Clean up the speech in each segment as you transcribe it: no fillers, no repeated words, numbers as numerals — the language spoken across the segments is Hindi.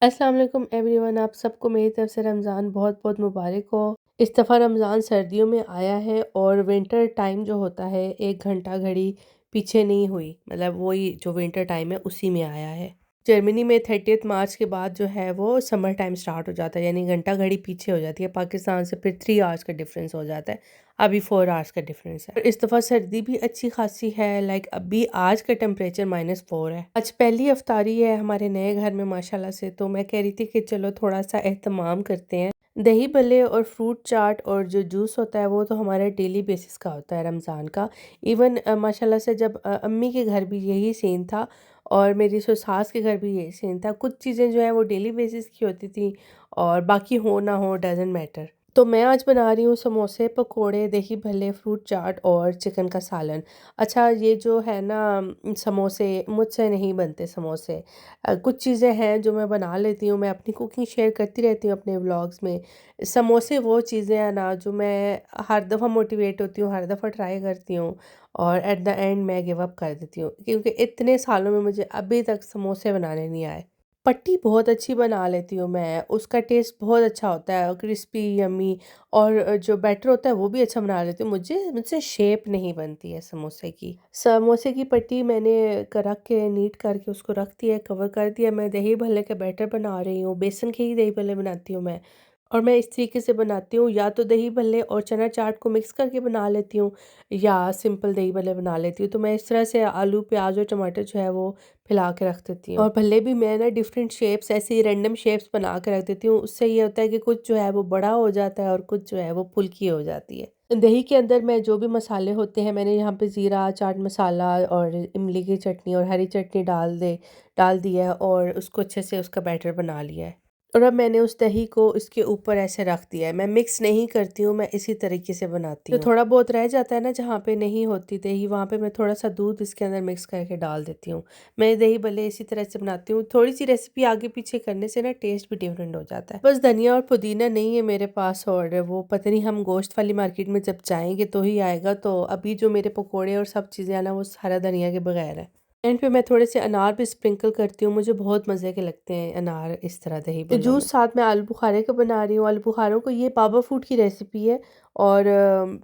अस्सलाम वालेकुम एवरीवन, आप सबको मेरी तरफ से रमज़ान बहुत बहुत मुबारक हो। इस दफ़ा रमज़ान सर्दियों में आया है और विंटर टाइम जो होता है 1 घंटा घड़ी पीछे नहीं हुई, मतलब वही जो विंटर टाइम है उसी में आया है। जर्मनी में 30 मार्च के बाद जो है वो समर टाइम स्टार्ट हो जाता है, यानी घंटा घड़ी पीछे हो जाती है। पाकिस्तान से फिर 3 आवर्स का डिफरेंस हो जाता है, अभी 4 आवर्स का डिफरेंस है। इस दफ़ा सर्दी भी अच्छी खासी है, लाइक अभी आज का टेम्परेचर -4 है। आज पहली अफ्तारी है हमारे नए घर में माशाल्लाह से, तो मैं कह रही थी कि चलो थोड़ा सा एहतमाम करते हैं। दही भल्ले और फ्रूट चाट और जो जूस होता है वो तो हमारे डेली बेसिस का होता है रमज़ान का। इवन माशाल्लाह से जब अम्मी के घर भी यही सीन था और मेरी सास के घर भी यही सीन था। कुछ चीज़ें जो है वो डेली बेसिस की होती थी और बाकी हो ना हो डज़न्ट मैटर। तो मैं आज बना रही हूँ समोसे, पकोड़े, दही भल्ले, फ्रूट चाट और चिकन का सालन। अच्छा, ये जो है ना समोसे मुझसे नहीं बनते समोसे। कुछ चीज़ें हैं जो मैं बना लेती हूँ, मैं अपनी कुकिंग शेयर करती रहती हूँ अपने व्लॉग्स में। समोसे वो चीज़ें हैं ना जो मैं हर दफ़ा मोटिवेट होती हूँ, हर दफ़ा ट्राई करती हूँ और एट द एंड मैं गिव अप कर देती हूँ, क्योंकि इतने सालों में मुझे अभी तक समोसे बनाने नहीं आए। पट्टी बहुत अच्छी बना लेती हूँ मैं, उसका टेस्ट बहुत अच्छा होता है, क्रिस्पी, यम्मी। और जो बैटर होता है वो भी अच्छा बना लेती हूँ। मुझसे शेप नहीं बनती है समोसे की। समोसे की पट्टी मैंने रख के नीट करके उसको रख दिया है, कवर कर दिया। मैं दही भल्ले का बैटर बना रही हूँ, बेसन के ही दही भल्ले बनाती हूँ मैं। और मैं इस तरीके से बनाती हूँ, या तो दही भल्ले और चना चाट को मिक्स करके बना लेती हूँ, या सिंपल दही भल्ले बना लेती हूँ। तो मैं इस तरह से आलू, प्याज और टमाटर जो है वो फैला के रख देती हूँ। और भल्ले भी मैं ना डिफरेंट शेप्स, ऐसे ही रैंडम शेप्स बना के रख देती हूँ। उससे ये होता है कि कुछ जो है वो बड़ा हो जाता है और कुछ जो है वो फुल्की हो जाती है। दही के अंदर मैं जो भी मसाले होते हैं, मैंने यहाँ पे ज़ीरा, चाट मसाला और इमली की चटनी और हरी चटनी डाल दिया है और उसको अच्छे से उसका बैटर बना लिया है। और अब मैंने उस दही को इसके ऊपर ऐसे रख दिया है। मैं मिक्स नहीं करती हूँ, मैं इसी तरीके से बनाती हूँ। जो थोड़ा बहुत रह जाता है ना जहाँ पे नहीं होती दही, वहाँ पे मैं थोड़ा सा दूध इसके अंदर मिक्स करके डाल देती हूँ। मैं दही भल्ले इसी तरह से बनाती हूँ। थोड़ी सी रेसिपी आगे पीछे करने से ना टेस्ट भी डिफरेंट हो जाता है। बस धनिया और पुदीना नहीं है मेरे पास, और वो पता नहीं हम गोश्त वाली मार्केट में जब जाएंगे तो ही आएगा। तो अभी जो मेरे पकौड़े और सब चीज़ें हैं ना वो सारा धनिया के बगैर है। एंड पे मैं थोड़े से अनार भी स्प्रिंकल करती हूँ, मुझे बहुत मज़े के लगते हैं अनार इस तरह दही भल्लों में। जूस साथ में आलू बुखारे का बना रही हूँ। आलू बुखारों को, ये बाबा फूड की रेसिपी है। और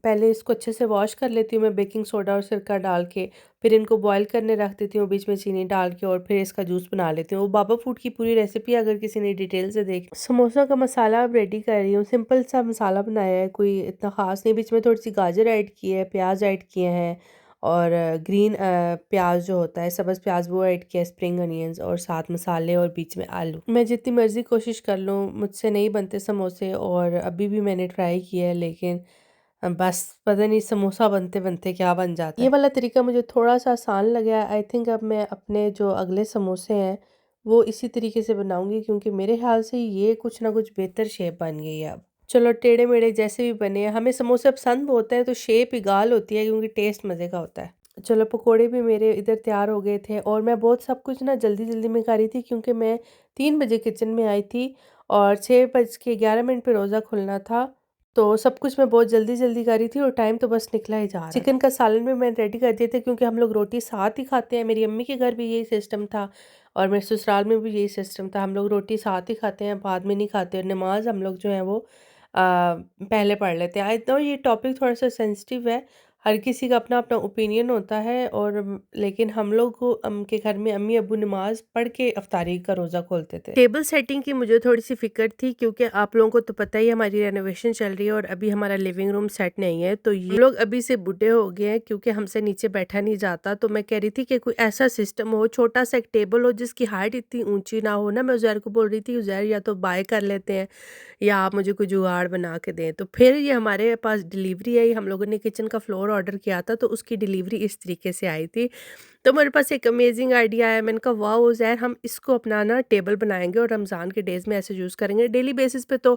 पहले इसको अच्छे से वॉश कर लेती हूँ मैं बेकिंग सोडा और सिरका डाल के। फिर इनको बॉईल करने रख देती हूँ बीच में चीनी डाल के, और फिर इसका जूस बना लेती हूँ। वो बाबा फूड की पूरी रेसिपी अगर किसी ने डिटेल से देख। समोसा का मसाला अब रेडी कर रही हूँ। सिंपल सा मसाला बनाया है, कोई इतना ख़ास नहीं। बीच में थोड़ी सी गाजर ऐड की है, प्याज ऐड किए हैं, और ग्रीन प्याज जो होता है, सब्ज़ प्याज, वो ऐड किया, स्प्रिंग अनियंस और साथ मसाले और बीच में आलू। मैं जितनी मर्ज़ी कोशिश कर लूँ मुझसे नहीं बनते समोसे, और अभी भी मैंने ट्राई किया है, लेकिन बस पता नहीं समोसा बनते बनते क्या बन जाता है। ये वाला तरीका मुझे थोड़ा सा आसान लगा। आई थिंक अब मैं अपने जो अगले समोसे हैं वो इसी तरीके से बनाऊंगी, क्योंकि मेरे ख्याल से ये कुछ ना कुछ बेहतर शेप बन गई है अब। चलो टेढ़े मेढ़े जैसे भी बने हैं, हमें समोसे पसंद होते हैं तो शेप इगाल होती है, क्योंकि टेस्ट मज़े का होता है। चलो पकोड़े भी मेरे इधर तैयार हो गए थे, और मैं बहुत सब कुछ ना जल्दी जल्दी में कर रही थी, क्योंकि मैं 3 बजे किचन में आई थी और 6:11 पे रोज़ा खुलना था। तो सब कुछ मैं बहुत जल्दी जल्दी कर रही थी और टाइम तो बस निकला ही जा रहा था। चिकन का सालन भी मैं रेडी कर दिया था, क्योंकि हम लोग रोटी साथ ही खाते हैं। मेरी अम्मी के घर भी यही सिस्टम था और मेरे ससुराल में भी यही सिस्टम था। हम लोग रोटी साथ ही खाते हैं, बाद में नहीं खाते। और नमाज हम लोग जो है वो पहले पढ़ लेते हैं। आई नो ये टॉपिक थोड़ा सा सेंसिटिव है, हर किसी का अपना अपना ओपिनियन होता है। और लेकिन हम लोग को के घर में अम्मी अब्बू नमाज पढ़ के अफ्तारी का रोज़ा खोलते थे। टेबल सेटिंग की मुझे थोड़ी सी फिक्र थी, क्योंकि आप लोगों को तो पता ही हमारी रेनोवेशन चल रही है और अभी हमारा लिविंग रूम सेट नहीं है। तो ये लोग अभी से बूढ़े हो गए हैं, क्योंकि हमसे नीचे बैठा नहीं जाता। तो मैं कह रही थी कि कोई ऐसा सिस्टम हो, छोटा सा एक टेबल हो जिसकी हाइट इतनी ऊंची ना हो ना। मैं उज़ैर को बोल रही थी, उज़ैर या तो बाय कर लेते हैं या आप मुझे कोई जुगाड़ बना के दें। तो फिर ये हमारे पास डिलीवरी आई, हम लोगों ने किचन का फ्लोर ऑर्डर किया था, तो उसकी डिलीवरी इस तरीके से आई थी। तो मेरे पास एक अमेजिंग आइडिया आया। मैंने कहा वाह उज़ैर, हम इसको अपना ना टेबल बनाएंगे और रमज़ान के डेज़ में ऐसे यूज़ करेंगे। डेली बेसिस पे तो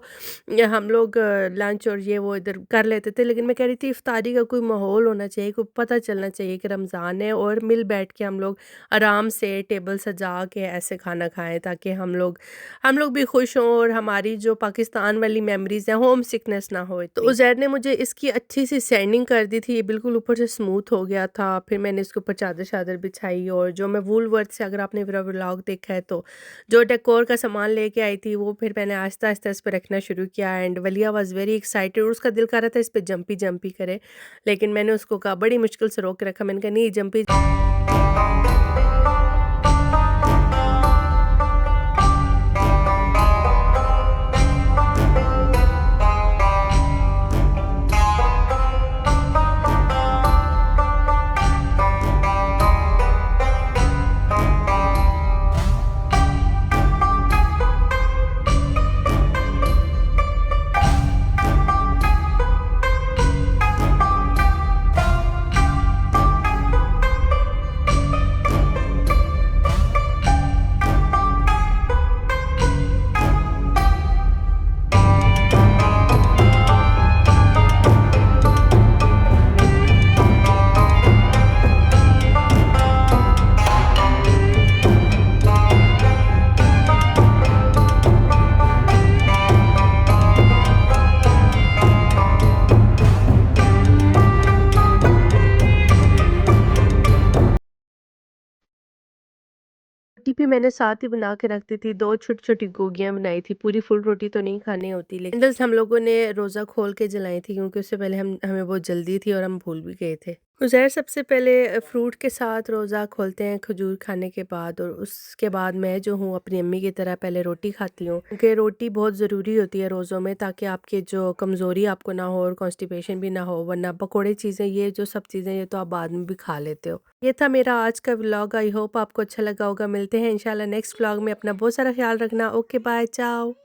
हम लोग लंच और ये वो इधर कर लेते थे, लेकिन मैं कह रही थी इफ्तारी का कोई माहौल होना चाहिए, कोई पता चलना चाहिए कि रमज़ान है, और मिल बैठ के हम लोग आराम से टेबल सजा के ऐसे खाना खाएं, ताकि हम लोग भी खुश हों और हमारी जो पाकिस्तान वाली मेमोरीज हैं, होम सिकनेस ना हो। तो उज़ैर ने मुझे इसकी अच्छी सी सैंडिंग कर दी थी, ये बिल्कुल ऊपर से स्मूथ हो गया था। फिर मैंने इसके ऊपर चादर शादर बिछाई, और जो मैं वूलवर्थ से, अगर आपने मेरा व्लॉग देखा है तो, जो डेकोर का सामान लेके आई थी वो फिर मैंने आहिस्ता आहिस्ता इस पे रखना शुरू किया। एंड वलिया वाज वेरी एक्साइटेड, उसका दिल कर रहा था इस पे जंपी जंपी करे, लेकिन मैंने उसको कहा, बड़ी मुश्किल से रोक के रखा, मैंने कहा नहीं जंपी। रोटी भी मैंने साथ ही बना के रख दी थी, 2 छोटी-छोटी गोगियाँ बनाई थी, पूरी फुल रोटी तो नहीं खानी होती, लेकिन कैंडल्स हम लोगों ने रोज़ा खोल के जलाई थी, क्योंकि उससे पहले हमें बहुत जल्दी थी और हम भूल भी गए थे। उज़ैर सबसे पहले फ्रूट के साथ रोज़ा खोलते हैं खजूर खाने के बाद, और उसके बाद मैं जो हूँ अपनी अम्मी की तरह पहले रोटी खाती हूँ, क्योंकि रोटी बहुत ज़रूरी होती है रोज़ों में, ताकि आपकी जो कमज़ोरी आपको ना हो और कॉन्स्टिपेशन भी ना हो, वरना पकोड़े चीज़ें, ये जो सब चीज़ें, ये तो आप बाद में भी खा लेते हो। ये था मेरा आज का व्लॉग, आई होप आपको अच्छा लगा होगा। मिलते हैं इंशाल्लाह नेक्स्ट व्लॉग में। अपना बहुत सारा ख्याल रखना। ओके बाय, चाओ।